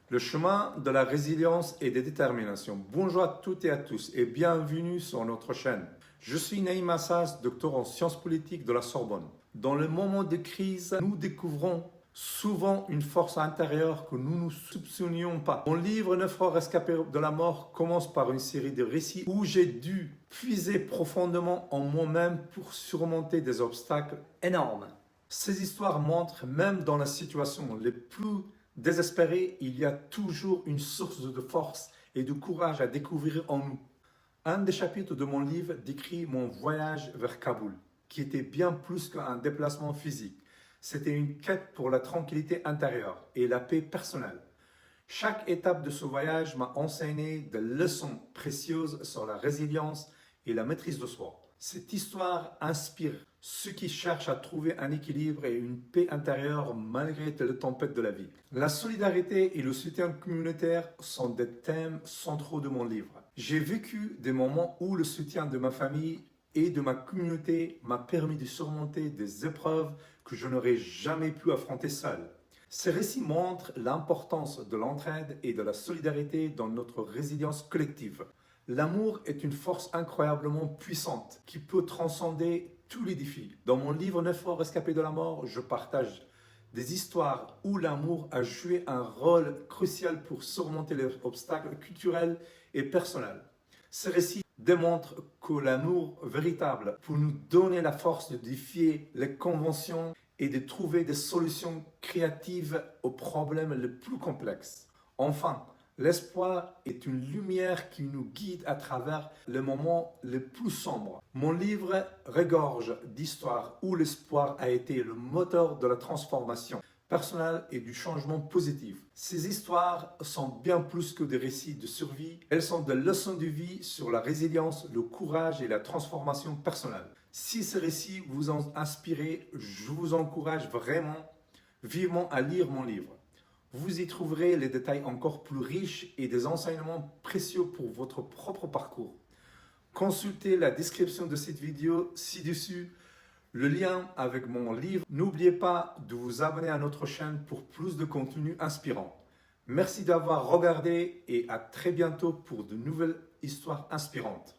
Le chemin de la résilience et des déterminations. Bonjour à toutes et à tous et bienvenue sur notre chaîne. Je suis Naïm Assas, docteur en sciences politiques de la Sorbonne. Dans le moment de crise, nous découvrons souvent une force intérieure que nous ne soupçonnions pas. Mon livre 9 heures rescapées de la mort commence par une série de récits où j'ai dû puiser profondément en moi-même pour surmonter des obstacles énormes. Ces histoires montrent, même dans les situations les plus désespérées, il y a toujours une source de force et de courage à découvrir en nous. Un des chapitres de mon livre décrit mon voyage vers Kaboul, qui était bien plus qu'un déplacement physique. C'était une quête pour la tranquillité intérieure et la paix personnelle. Chaque étape de ce voyage m'a enseigné des leçons précieuses sur la résilience et la maîtrise de soi. Cette histoire inspire ceux qui cherchent à trouver un équilibre et une paix intérieure malgré les tempêtes de la vie. La solidarité et le soutien communautaire sont des thèmes centraux de mon livre. J'ai vécu des moments où le soutien de ma famille et de ma communauté m'a permis de surmonter des épreuves que je n'aurais jamais pu affronter seul. Ces récits montrent l'importance de l'entraide et de la solidarité dans notre résilience collective. L'amour est une force incroyablement puissante qui peut transcender tous les défis. Dans mon livre 9 heures rescapées de la mort, je partage des histoires où l'amour a joué un rôle crucial pour surmonter les obstacles culturels et personnels. Ces récits démontrent que l'amour véritable peut nous donner la force de défier les conventions et de trouver des solutions créatives aux problèmes les plus complexes. Enfin, l'espoir est une lumière qui nous guide à travers les moments les plus sombres. Mon livre regorge d'histoires où l'espoir a été le moteur de la transformation personnelle et du changement positif. Ces histoires sont bien plus que des récits de survie. Elles sont des leçons de vie sur la résilience, le courage et la transformation personnelle. Si ces récits vous ont inspiré, je vous encourage vivement à lire mon livre. Vous y trouverez les détails encore plus riches et des enseignements précieux pour votre propre parcours. Consultez la description de cette vidéo ci-dessus, le lien avec mon livre. N'oubliez pas de vous abonner à notre chaîne pour plus de contenu inspirant. Merci d'avoir regardé et à très bientôt pour de nouvelles histoires inspirantes.